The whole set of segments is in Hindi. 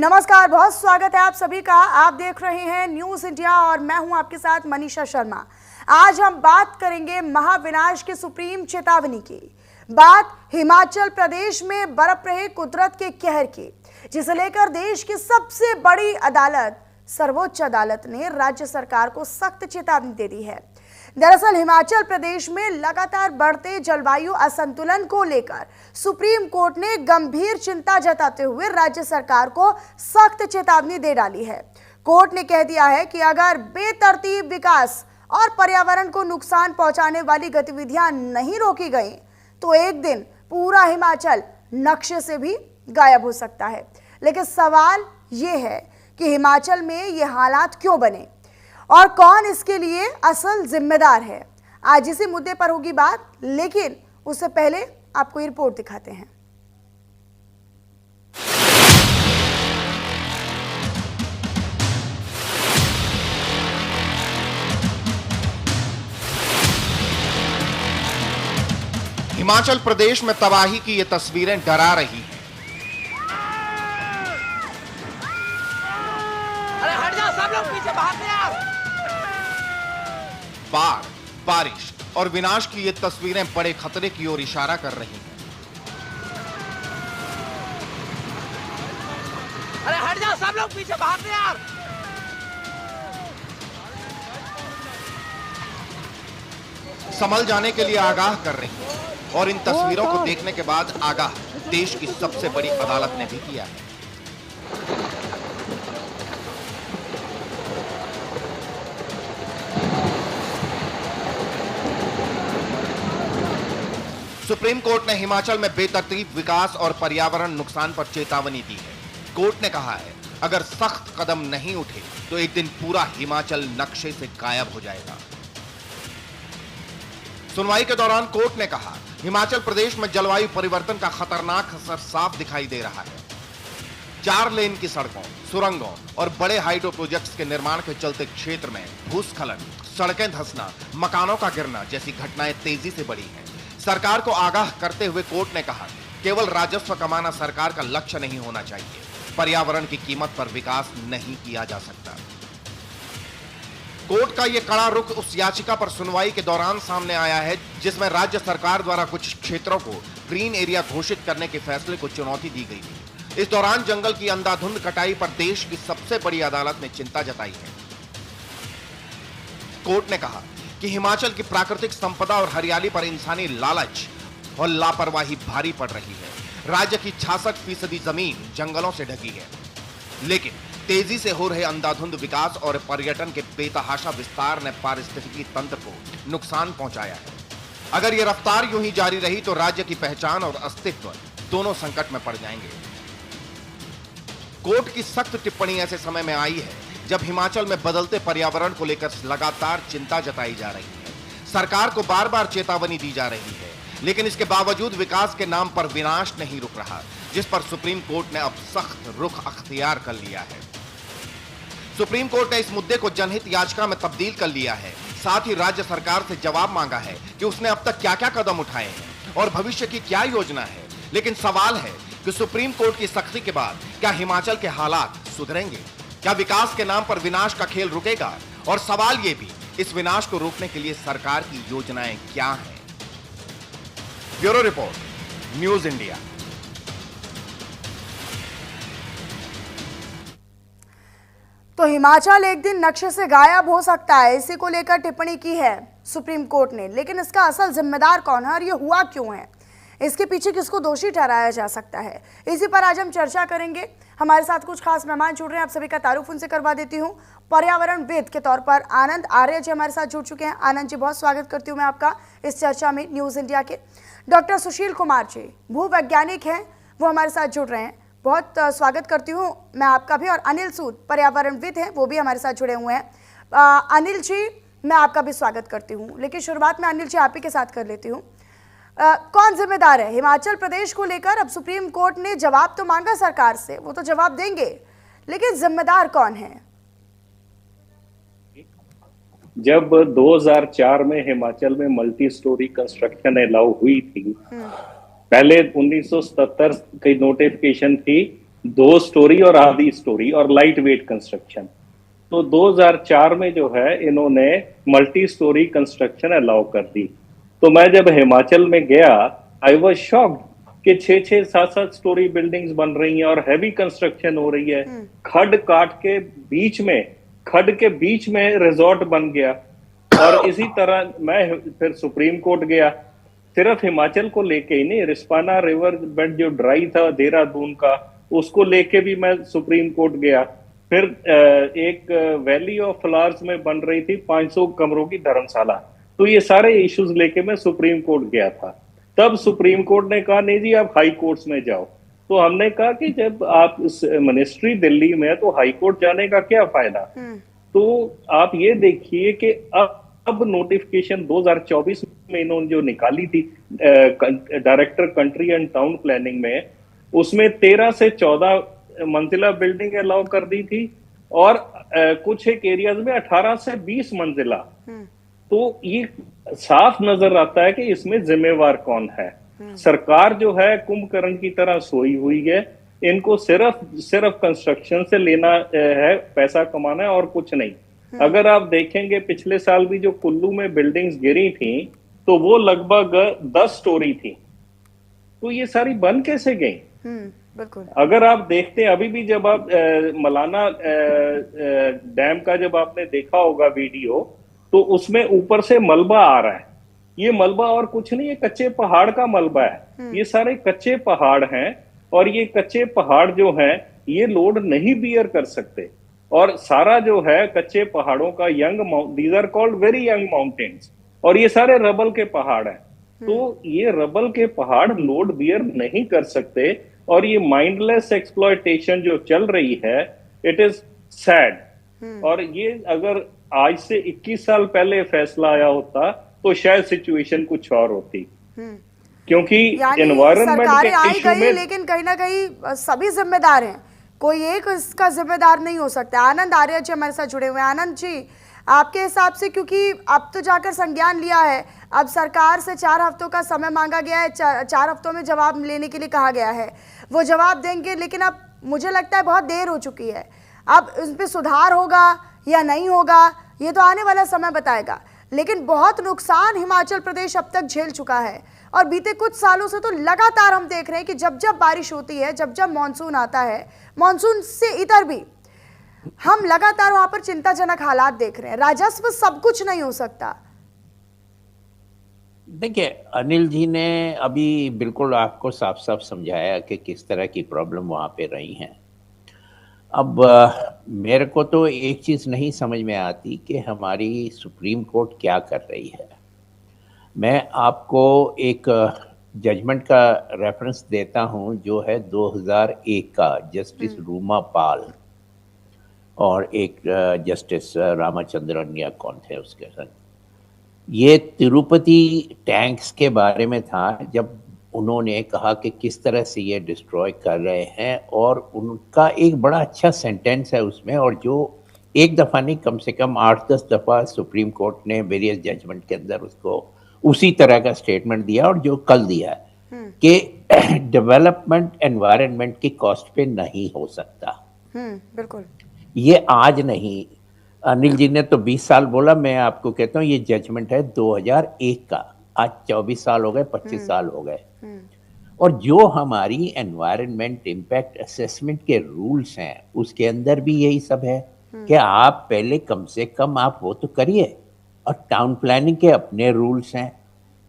नमस्कार, बहुत स्वागत है आप सभी का। आप देख रहे हैं न्यूज इंडिया और मैं हूं आपके साथ मनीषा शर्मा। आज हम बात करेंगे महाविनाश की सुप्रीम चेतावनी की। बात हिमाचल प्रदेश में बरप रहे कुदरत के कहर की, जिसे लेकर देश की सबसे बड़ी अदालत सर्वोच्च अदालत ने राज्य सरकार को सख्त चेतावनी दे दी है। दरअसल हिमाचल प्रदेश में लगातार बढ़ते जलवायु असंतुलन को लेकर सुप्रीम कोर्ट ने गंभीर चिंता जताते हुए राज्य सरकार को सख्त चेतावनी दे डाली है। कोर्ट ने कह दिया है कि अगर बेतरतीब विकास और पर्यावरण को नुकसान पहुंचाने वाली गतिविधियां नहीं रोकी गई तो एक दिन पूरा हिमाचल नक्शे से भी गायब हो सकता है। लेकिन सवाल यह है कि हिमाचल में ये हालात क्यों बने और कौन इसके लिए असल जिम्मेदार है। आज इसी मुद्दे पर होगी बात, लेकिन उससे पहले आपको ये रिपोर्ट दिखाते हैं। हिमाचल प्रदेश में तबाही की ये तस्वीरें डरा रही हैं। अरे हट जाओ सब लोग, पीछे भागते यार। बाढ़, बारिश और विनाश की ये तस्वीरें बड़े खतरे की ओर इशारा कर रही हैं। अरे हट जाओ सब लोग, पीछे भागते यार। संभल जाने के लिए आगाह कर रही हैं और इन तस्वीरों को देखने के बाद आगाह देश की सबसे बड़ी अदालत ने भी किया है। सुप्रीम कोर्ट ने हिमाचल में बेतरतीब विकास और पर्यावरण नुकसान पर चेतावनी दी है। कोर्ट ने कहा है, अगर सख्त कदम नहीं उठे तो एक दिन पूरा हिमाचल नक्शे से गायब हो जाएगा। सुनवाई के दौरान कोर्ट ने कहा, हिमाचल प्रदेश में जलवायु परिवर्तन का खतरनाक असर साफ दिखाई दे रहा है। 4 लेन की सड़कों, सुरंगों और बड़े हाइड्रो प्रोजेक्ट्स के निर्माण के चलते क्षेत्र में भूस्खलन, सड़कें धंसना, मकानों का गिरना जैसी घटनाएं तेजी से बढ़ी हैं। सरकार को आगाह करते हुए कोर्ट ने कहा, केवल राजस्व कमाना सरकार का लक्ष्य नहीं होना चाहिए। पर्यावरण की कीमत पर विकास नहीं किया जा सकता। कोर्ट का यह कड़ा रुख उस याचिका पर सुनवाई के दौरान सामने आया है जिसमें राज्य सरकार द्वारा कुछ क्षेत्रों को ग्रीन एरिया घोषित करने के फैसले को चुनौती दी गई थी। इस दौरान जंगल की अंधाधुंध कटाई पर देश की सबसे बड़ी अदालत ने चिंता जताई है। कोर्ट ने कहा कि हिमाचल की प्राकृतिक संपदा और हरियाली पर इंसानी लालच और लापरवाही भारी पड़ रही है। राज्य की 66% जमीन जंगलों से ढकी है, लेकिन तेजी से हो रहे अंधाधुंध विकास और पर्यटन के बेतहाशा विस्तार ने पारिस्थितिकी तंत्र को नुकसान पहुंचाया है। अगर यह रफ्तार यूं ही जारी रही तो राज्य की पहचान और अस्तित्व दोनों संकट में पड़ जाएंगे। कोर्ट की सख्त टिप्पणी ऐसे समय में आई है जब हिमाचल में बदलते पर्यावरण को लेकर लगातार चिंता जताई जा रही है। सरकार को बार बार चेतावनी दी जा रही है, लेकिन इसके बावजूद विकास के नाम पर विनाश नहीं रुक रहा, जिस पर सुप्रीम कोर्ट ने अब सख्त रुख अख्तियार कर लिया है। सुप्रीम कोर्ट ने इस मुद्दे को जनहित याचिका में तब्दील कर लिया है। साथ ही राज्य सरकार से जवाब मांगा है कि उसने अब तक क्या क्या कदम उठाए हैं और भविष्य की क्या योजना है। लेकिन सवाल है कि सुप्रीम कोर्ट की सख्ती के बाद क्या हिमाचल के हालात सुधरेंगे? क्या विकास के नाम पर विनाश का खेल रुकेगा? और सवाल यह भी, इस विनाश को रोकने के लिए सरकार की योजनाएं क्या हैं? Bureau report, news India. तो हिमाचल एक दिन नक्शे से गायब हो सकता है, इसी को लेकर टिप्पणी की है सुप्रीम कोर्ट ने। लेकिन इसका असल जिम्मेदार कौन है और ये हुआ क्यों है? इसके पीछे किसको दोषी ठहराया जा सकता है? इसी पर आज हम चर्चा करेंगे। हमारे साथ कुछ खास मेहमान जुड़ रहे हैं, आप सभी का तारुफ उनसे करवा देती हूँ। पर्यावरणविद के तौर पर आनंद आर्य जी हमारे साथ जुड़ चुके हैं। आनंद जी, बहुत स्वागत करती हूँ मैं आपका इस चर्चा में न्यूज इंडिया के। डॉक्टर सुशील कुमार जी भूवैज्ञानिक हैं, वो हमारे साथ जुड़ रहे हैं, बहुत स्वागत करती हूँ मैं आपका भी। और अनिल सूद पर्यावरणविद हैं, वो भी हमारे साथ जुड़े हुए हैं। अनिल जी, मैं आपका भी स्वागत करती हूँ। लेकिन शुरुआत में अनिल जी आप ही के साथ कर लेती हूँ। कौन जिम्मेदार है हिमाचल प्रदेश को लेकर? अब सुप्रीम कोर्ट ने जवाब तो मांगा सरकार से, वो तो जवाब देंगे, लेकिन जिम्मेदार कौन है? जब 2004 में हिमाचल में मल्टी स्टोरी कंस्ट्रक्शन अलाउ हुई थी, पहले 1977 की नोटिफिकेशन थी 2 स्टोरी और आधी स्टोरी और लाइट वेट कंस्ट्रक्शन। तो 2004 में जो है इन्होंने मल्टी स्टोरी कंस्ट्रक्शन अलाउ कर दी। तो मैं जब हिमाचल में गया, आई वाज शॉक्ड कि 6-6, 7-7 स्टोरी बिल्डिंग्स बन रही हैं और हैवी कंस्ट्रक्शन हो रही है। खड के बीच में रिजॉर्ट बन गया। और इसी तरह मैं फिर सुप्रीम कोर्ट गया, सिर्फ हिमाचल को लेके ही नहीं, रिस्पाना रिवर बेड जो ड्राई था देहरादून का, उसको लेके भी मैं सुप्रीम कोर्ट गया। फिर एक वैली ऑफ फ्लावर्स में बन रही थी 500 कमरों की धर्मशाला। तो ये सारे इश्यूज लेके मैं सुप्रीम कोर्ट गया था। तब सुप्रीम कोर्ट ने कहा नहीं जी आप हाई कोर्ट्स में जाओ। तो हमने कहा कि जब आप मिनिस्ट्री दिल्ली में है तो हाई कोर्ट जाने का क्या फायदा। तो आप ये देखिए कि अब नोटिफिकेशन 2024 में इन्होंने जो निकाली थी director country and town planning में, उसमें 13 से 14 मंजिला बिल्डिंग अलाउ कर दी थी और कुछ एक एरियाज में 18 से 20 मंजिला। तो ये साफ नजर आता है कि इसमें जिम्मेवार कौन है। सरकार जो है कुंभकर्ण की तरह सोई हुई है, इनको सिर्फ कंस्ट्रक्शन से लेना है, पैसा कमाना है और कुछ नहीं। अगर आप देखेंगे पिछले साल भी जो कुल्लू में बिल्डिंग्स गिरी थी तो वो लगभग 10 स्टोरी थी। तो ये सारी बन कैसे गई? बिल्कुल। अगर आप देखते हैं अभी भी जब आप मलाना डैम का जब आपने देखा होगा वीडियो, तो उसमें ऊपर से मलबा आ रहा है। ये मलबा और कुछ नहीं, ये कच्चे पहाड़ का मलबा है। ये सारे कच्चे पहाड़ हैं और ये कच्चे पहाड़ जो हैं ये लोड नहीं बियर कर सकते। और सारा जो है कच्चे पहाड़ों का these are called very young mountains, और ये सारे रबल के पहाड़ हैं। तो ये रबल के पहाड़ लोड बियर नहीं कर सकते और ये माइंडलेस एक्सप्लॉयटेशन जो चल रही है, इट इज सैड। और ये अगर आज से 21 साल पहले फैसला आया होता तो शायद सिचुएशन कुछ और होती, क्योंकि एनवायरनमेंट के इशू में लेकिन कहीं ना कहीं सभी जिम्मेदार हैं, कोई एक इसका जिम्मेदार नहीं हो सकता। आनंद आर्य जी हमारे साथ जुड़े हुए हैं। आनंद जी, आपके हिसाब से, क्योंकि अब तो जाकर संज्ञान लिया है, अब सरकार से 4 हफ्तों का समय मांगा गया है, 4 हफ्तों में जवाब लेने के लिए कहा गया है, वो जवाब देंगे। लेकिन अब मुझे लगता है बहुत देर हो चुकी है। अब उस पर सुधार होगा या नहीं होगा ये तो आने वाला समय बताएगा। लेकिन बहुत नुकसान हिमाचल प्रदेश अब तक झेल चुका है और बीते कुछ सालों से तो लगातार हम देख रहे हैं कि जब जब बारिश होती है, जब जब मानसून आता है, मानसून से इधर भी हम लगातार वहां पर चिंताजनक हालात देख रहे हैं। राजस्व सब कुछ नहीं हो सकता। देखिए, अनिल जी ने अभी बिल्कुल आपको साफ साफ समझाया कि किस तरह की प्रॉब्लम वहाँ पे रही हैं। अब मेरे को तो एक चीज़ नहीं समझ में आती कि हमारी सुप्रीम कोर्ट क्या कर रही है। मैं आपको एक जजमेंट का रेफरेंस देता हूँ जो है 2001 का, जस्टिस रूमा पाल और एक जस्टिस रामाचंद्रन या कौन थे उसके साथ। ये तिरुपति टैंक्स के बारे में था, जब उन्होंने कहा कि किस तरह से ये डिस्ट्रॉय कर रहे हैं, और उनका एक बड़ा अच्छा सेंटेंस है उसमें, और जो एक दफ़ा नहीं कम से कम 8-10 दफ़ा सुप्रीम कोर्ट ने वेरियस जजमेंट के अंदर उसको उसी तरह का स्टेटमेंट दिया, और जो कल दिया कि डेवलपमेंट एनवायरनमेंट की कॉस्ट पे नहीं हो सकता। बिल्कुल। ये आज नहीं, अनिल जी ने तो 20 साल बोला, मैं आपको कहता हूँ ये जजमेंट है 2001 का। आज 24 साल हो गए, 25 साल हो गए। और जो हमारी एनवायरनमेंट इम्पैक्ट असेसमेंट के रूल्स हैं उसके अंदर भी यही सब है कि आप पहले कम से कम आप वो तो करिए, और टाउन प्लानिंग के अपने रूल्स हैं।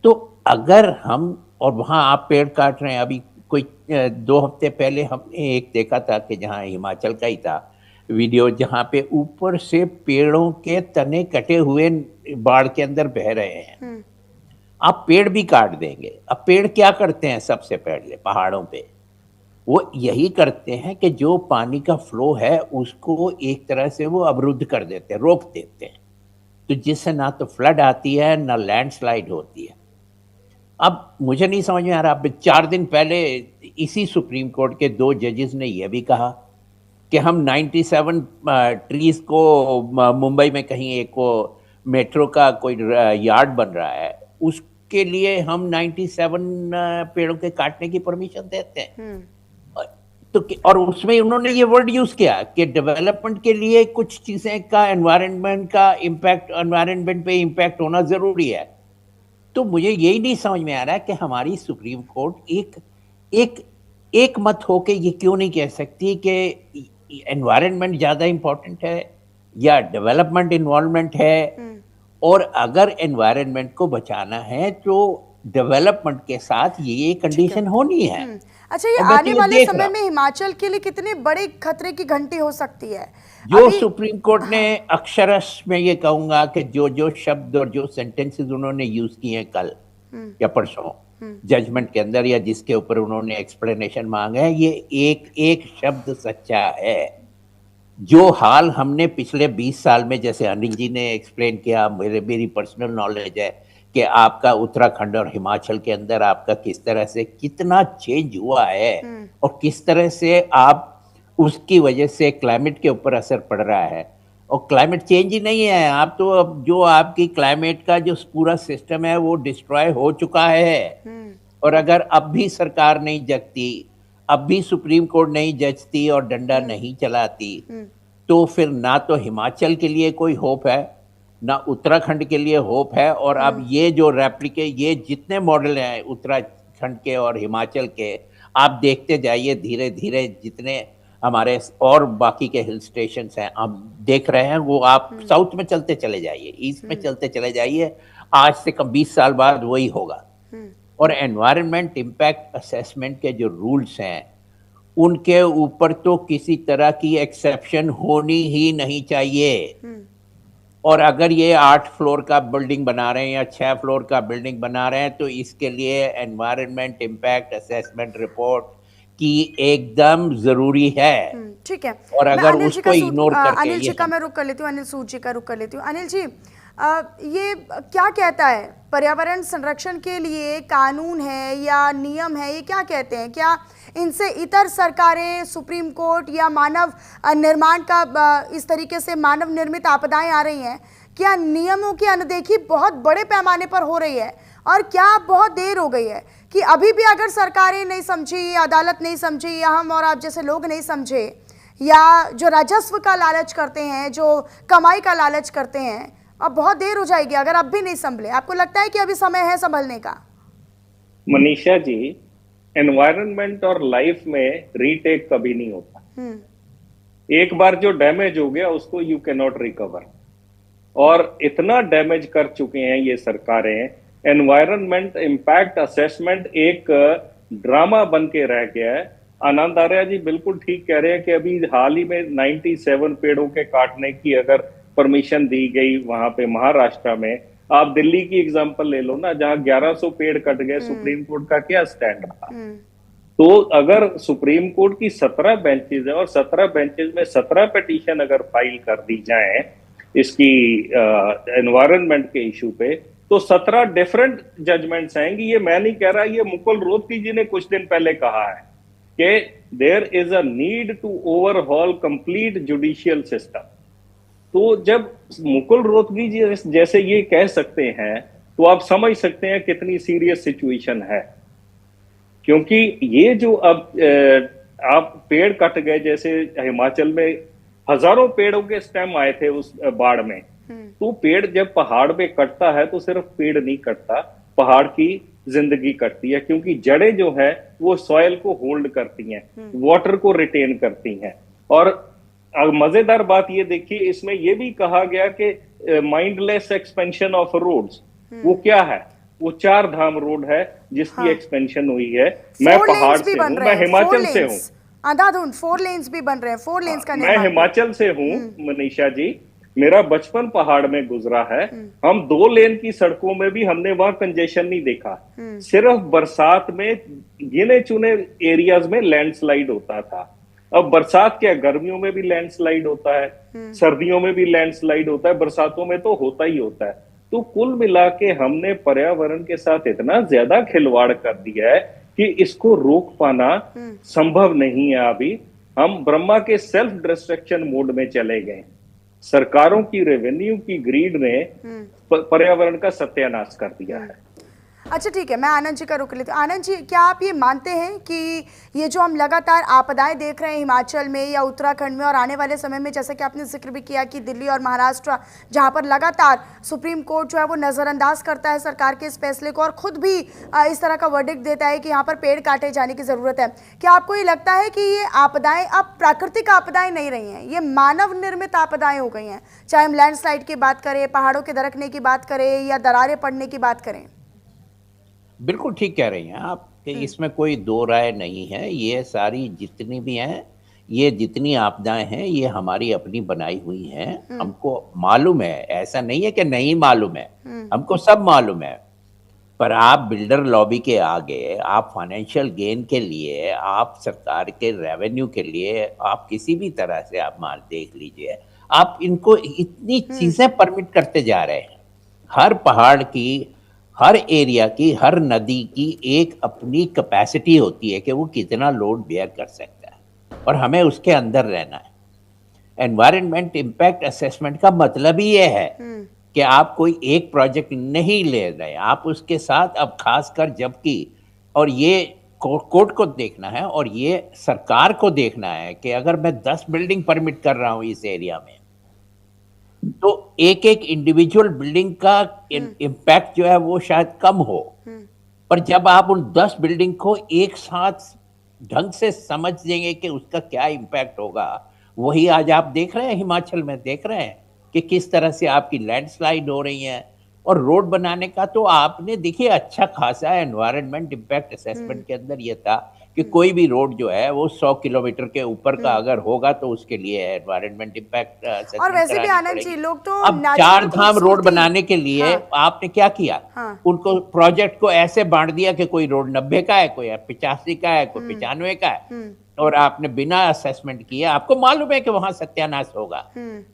तो अगर हम, और वहाँ आप पेड़ काट रहे हैं, अभी कोई 2 हफ्ते पहले हमने एक देखा था कि जहाँ हिमाचल का ही था वीडियो, जहाँ पे ऊपर से पेड़ों के तने कटे हुए बाढ़ के अंदर बह रहे हैं। आप पेड़ भी काट देंगे। अब पेड़ क्या करते हैं? सबसे पहले पहाड़ों पे वो यही करते हैं कि जो पानी का फ्लो है उसको एक तरह से वो अवरुद्ध कर देते हैं, रोक देते हैं, तो जिससे ना तो फ्लड आती है ना लैंडस्लाइड होती है। अब मुझे नहीं समझ में आ रहा, 4 दिन पहले इसी सुप्रीम कोर्ट के 2 जजेस ने यह भी कहा कि हम 97 ट्रीज को, मुंबई में कहीं एक को मेट्रो का कोई यार्ड बन रहा है, उसके लिए हम 97 पेड़ों के काटने की परमिशन देते हैं। और उसमें उन्होंने ये वर्ड यूज किया कि डेवलपमेंट के लिए कुछ चीजें का एनवायरनमेंट पे इम्पैक्ट होना जरूरी है। तो मुझे यही नहीं समझ में आ रहा कि हमारी सुप्रीम कोर्ट एक मत होके ये क्यों नहीं कह सकती कि एनवायरनमेंट ज्यादा इंपॉर्टेंट है या डेवलपमेंट इन्वॉल्वमेंट है। और अगर एनवायरनमेंट को बचाना है तो डेवलपमेंट के साथ ये कंडीशन होनी है। अच्छा, ये और मैं तो आने ये वाले देख समय रहा में हिमाचल के लिए कितने बड़े खतरे की घंटी हो सकती है? जो अभी सुप्रीम कोर्ट ने अक्षरश में ये कहूंगा कि जो जो शब्द और जो सेंटेंसेस उन्होंने यूज किए हैं कल या परसों जजमेंट के अंदर, या जिसके ऊपर उन्होंने एक्सप्लेनेशन मांगे हैं, ये एक एक शब्द सच्चा है। जो हाल हमने पिछले 20 साल में, जैसे अनिल जी ने एक्सप्लेन किया, मेरी पर्सनल नॉलेज है कि आपका उत्तराखंड और हिमाचल के अंदर आपका किस तरह से कितना चेंज हुआ है और किस तरह से आप उसकी वजह से क्लाइमेट के ऊपर असर पड़ रहा है। और क्लाइमेट चेंज ही नहीं है, आप तो अब जो आपकी क्लाइमेट का जो पूरा सिस्टम है वो डिस्ट्रॉय हो चुका है। और अगर अब भी सरकार नहीं जगती, अब भी सुप्रीम कोर्ट नहीं जजती और डंडा नहीं चलाती, तो फिर ना तो हिमाचल के लिए कोई होप है, ना उत्तराखंड के लिए होप है। और अब ये जो ये जितने मॉडल हैं उत्तराखंड के और हिमाचल के, आप देखते जाइए धीरे धीरे जितने हमारे और बाकी के हिल स्टेशन हैं आप देख रहे हैं, वो आप साउथ में चलते चले जाइए, ईस्ट में चलते चले जाइए, आज से कम 20 साल बाद वही होगा। और एनवायरनमेंट इम्पैक्ट असेसमेंट के जो रूल्स हैं उनके ऊपर तो किसी तरह की एक्सेप्शन होनी ही नहीं चाहिए। और अगर ये 8 फ्लोर का बिल्डिंग बना रहे हैं या 6 फ्लोर का बिल्डिंग बना रहे हैं तो इसके लिए एनवायरनमेंट इम्पैक्ट असेसमेंट रिपोर्ट की एकदम जरूरी है। ठीक है, और मैं अगर अनिल जी उसको का इग्नोर करके अनिल जी का मैं रुक कर लेती हूँ, अनिल सूद जी का रुक कर लेती हूँ। अनिल जी, ये क्या कहता है पर्यावरण संरक्षण के लिए कानून है या नियम है, ये क्या कहते हैं? क्या इनसे इतर सरकारें, सुप्रीम कोर्ट या मानव निर्माण का इस तरीके से मानव निर्मित आपदाएं आ रही हैं, क्या नियमों की अनदेखी बहुत बड़े पैमाने पर हो रही है? और क्या बहुत देर हो गई है कि अभी भी अगर सरकारें नहीं समझी, अदालत नहीं समझी, या हम और आप जैसे लोग नहीं समझे, या जो राजस्व का लालच करते हैं, जो कमाई का लालच करते हैं, अब बहुत देर हो जाएगी अगर अब भी नहीं संभले? आपको लगता है कि अभी समय है संभलने का? मनीषा जी, एनवायरनमेंट और लाइफ में रीटेक कभी नहीं होता। एक बार जो डैमेज हो गया उसको यू कैन नॉट रिकवर, और इतना डैमेज कर चुके हैं ये सरकारें। एनवायरनमेंट इम्पैक्ट असेसमेंट एक ड्रामा बन के रह गया है। आनंद आर्या जी बिल्कुल ठीक कह रहे हैं कि अभी हाल ही में 97 पेड़ों के काटने की अगर परमिशन दी गई वहां पे महाराष्ट्र में, आप दिल्ली की एग्जांपल ले लो ना, जहां 1100 पेड़ कट गए, सुप्रीम कोर्ट का क्या स्टैंड रहा? तो अगर सुप्रीम कोर्ट की 17 बेंचेज है और 17 बेंचेज में 17 पिटीशन अगर फाइल कर दी जाए इसकी एनवायरनमेंट के इशू पे, तो 17 डिफरेंट जजमेंट्स आएंगी। ये मैं नहीं कह रहा, ये मुकुल रोहतगी जी ने कुछ दिन पहले कहा है कि there is a need to overhaul complete judicial system. तो जब मुकुल रोहतगी जी जैसे ये कह सकते हैं तो आप समझ सकते हैं कितनी सीरियस सिचुएशन है। क्योंकि ये जो अब आप पेड़ कट गए, जैसे हिमाचल में हजारों पेड़ों के स्टेम आए थे उस बाढ़ में, तो पेड़ जब पहाड़ पे कटता है तो सिर्फ पेड़ नहीं कटता, पहाड़ की जिंदगी कटती है, क्योंकि जड़ें जो है वो सॉइल को होल्ड करती हैं, वाटर को रिटेन करती हैं। और मजेदार बात ये देखिए, इसमें ये भी कहा गया कि माइंडलेस एक्सपेंशन ऑफ रोड्स, वो क्या है? वो 4 धाम रोड है जिसकी एक्सपेंशन हुई है। मैं पहाड़ से हूँ, मैं हिमाचल से हूँ, अंधाधुंध 4 लेन्स भी बन रहे हैं, 4 लेन्स का मैं हिमाचल से हूँ मनीषा जी, मेरा बचपन पहाड़ में गुजरा है। हम 2 लेन की सड़कों में भी हमने वहां कंजेशन नहीं देखा, सिर्फ बरसात में गिने चुने एरियाज में लैंडस्लाइड होता था। अब बरसात क्या, गर्मियों में भी लैंडस्लाइड होता है, सर्दियों में भी लैंडस्लाइड होता है, बरसातों में तो होता ही होता है। तो कुल मिला के हमने पर्यावरण के साथ इतना ज्यादा खिलवाड़ कर दिया है कि इसको रोक पाना संभव नहीं है। अभी हम ब्रह्मा के सेल्फ डिस्ट्रक्शन मोड में चले गए। सरकारों की रेवेन्यू की ग्रीड ने पर्यावरण का सत्यानाश कर दिया है। अच्छा ठीक है, मैं आनंद जी का रुख लेती हूँ। आनंद जी, क्या आप ये मानते हैं कि ये जो हम लगातार आपदाएं देख रहे हैं हिमाचल में या उत्तराखंड में और आने वाले समय में, जैसा कि आपने जिक्र भी किया कि दिल्ली और महाराष्ट्र जहां पर लगातार सुप्रीम कोर्ट जो है वो नज़रअंदाज करता है सरकार के इस फैसले को और खुद भी इस तरह का वर्डिक्ट देता है कि यहाँ पर पेड़ काटे जाने की ज़रूरत है, क्या आपको ये लगता है कि ये आपदाएं अब प्राकृतिक आपदाएं नहीं रही हैं, ये मानव निर्मित आपदाएं हो गई हैं? चाहे हम लैंडस्लाइड की बात करें, पहाड़ों के दरकने की बात करें या दरारें पड़ने की बात करें। बिल्कुल ठीक कह रही हैं आप कि इसमें कोई दो राय नहीं है। ये सारी जितनी भी हैं, ये जितनी आपदाएं हैं, ये हमारी अपनी बनाई हुई हैं। हमको मालूम है, ऐसा नहीं है कि नहीं मालूम है, हमको सब मालूम है। पर आप बिल्डर लॉबी के आगे, आप फाइनेंशियल गेन के लिए, आप सरकार के रेवेन्यू के लिए, आप किसी भी तरह से आप माल देख लीजिए, आप इनको इतनी चीजें परमिट करते जा रहे हैं। हर पहाड़ की, हर एरिया की, हर नदी की एक अपनी कैपेसिटी होती है कि वो कितना लोड बेयर कर सकता है और हमें उसके अंदर रहना है। एनवायरनमेंट इम्पैक्ट असेसमेंट का मतलब ही ये है कि आप कोई एक प्रोजेक्ट नहीं ले रहे, आप उसके साथ अब खासकर जबकि, और ये कोर्ट को देखना है और ये सरकार को देखना है कि अगर मैं 10 बिल्डिंग परमिट कर रहा हूं इस एरिया में, तो एक एक इंडिविजुअल बिल्डिंग का इम्पैक्ट जो है वो शायद कम हो, पर जब आप उन 10 बिल्डिंग को एक साथ ढंग से समझ देंगे कि उसका क्या इम्पैक्ट होगा, वही आज आप देख रहे हैं हिमाचल में, देख रहे हैं कि किस तरह से आपकी लैंडस्लाइड हो रही है। और रोड बनाने का तो आपने देखिए अच्छा खासा एनवायरनमेंट इम्पैक्ट असेसमेंट के अंदर ये था कि कोई भी रोड जो है वो 100 किलोमीटर के ऊपर का अगर होगा तो उसके लिए एनवायरनमेंट इम्पैक्ट असेसमेंट और वैसे भी करानी आनंद जी, पड़ेगी। लोग तो अब नेचुरल 4 धाम रोड खूबसूरती- बनाने के लिए हाँ। आपने क्या किया, उनको प्रोजेक्ट को ऐसे बांट दिया कि कोई रोड 90 का है, कोई 85 का है, कोई 95 का है, और आपने बिना असेसमेंट किए, आपको मालूम है कि वहां सत्यानाश होगा,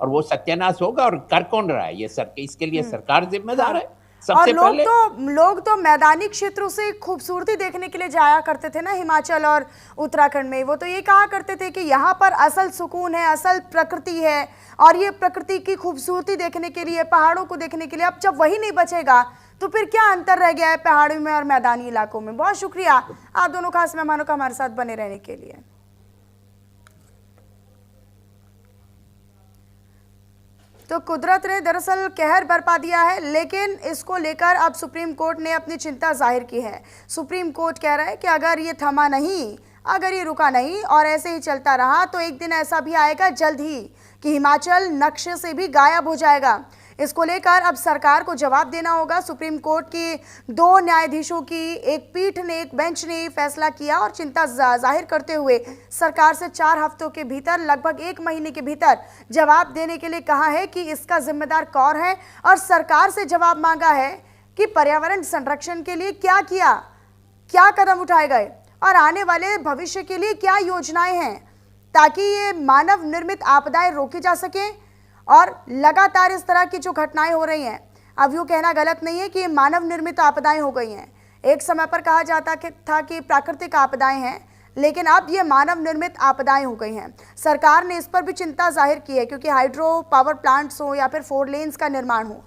और वो सत्यानाश होगा। और कर कौन रहा है ये सर, इसके लिए सरकार जिम्मेदार है और सबसे पहले। लोग तो मैदानी क्षेत्रों से खूबसूरती देखने के लिए जाया करते थे ना हिमाचल और उत्तराखंड में, वो तो ये कहा करते थे कि यहाँ पर असल सुकून है, असल प्रकृति है, और ये प्रकृति की खूबसूरती देखने के लिए, पहाड़ों को देखने के लिए अब जब वही नहीं बचेगा तो फिर क्या अंतर रह गया है पहाड़ों में और मैदानी इलाकों में। बहुत शुक्रिया आप दोनों खास मेहमानों का हमारे साथ बने रहने के लिए। तो कुदरत ने दरअसल कहर बरपा दिया है, लेकिन इसको लेकर अब सुप्रीम कोर्ट ने अपनी चिंता जाहिर की है। सुप्रीम कोर्ट कह रहा है कि अगर ये थमा नहीं, अगर ये रुका नहीं और ऐसे ही चलता रहा तो एक दिन ऐसा भी आएगा जल्द ही कि हिमाचल नक्शे से भी गायब हो जाएगा। इसको लेकर अब सरकार को जवाब देना होगा। सुप्रीम कोर्ट की 2 न्यायाधीशों की एक पीठ ने, एक बेंच ने फैसला किया और चिंता जाहिर करते हुए सरकार से 4 हफ्तों के भीतर, लगभग 1 महीने के भीतर जवाब देने के लिए कहा है कि इसका जिम्मेदार कौन है, और सरकार से जवाब मांगा है कि पर्यावरण संरक्षण के लिए क्या किया, क्या कदम उठाए गए और आने वाले भविष्य के लिए क्या योजनाएं हैं ताकि ये मानव निर्मित आपदाएं रोकी जा सके। और लगातार इस तरह की जो घटनाएं हो रही हैं, अब यूँ कहना गलत नहीं है कि ये मानव निर्मित आपदाएं हो गई हैं। एक समय पर कहा जाता था कि प्राकृतिक आपदाएं हैं, लेकिन अब ये मानव निर्मित आपदाएं हो गई हैं। सरकार ने इस पर भी चिंता जाहिर की है, क्योंकि हाइड्रो पावर प्लांट्स हो या फिर 4 लेन्स का निर्माण हो,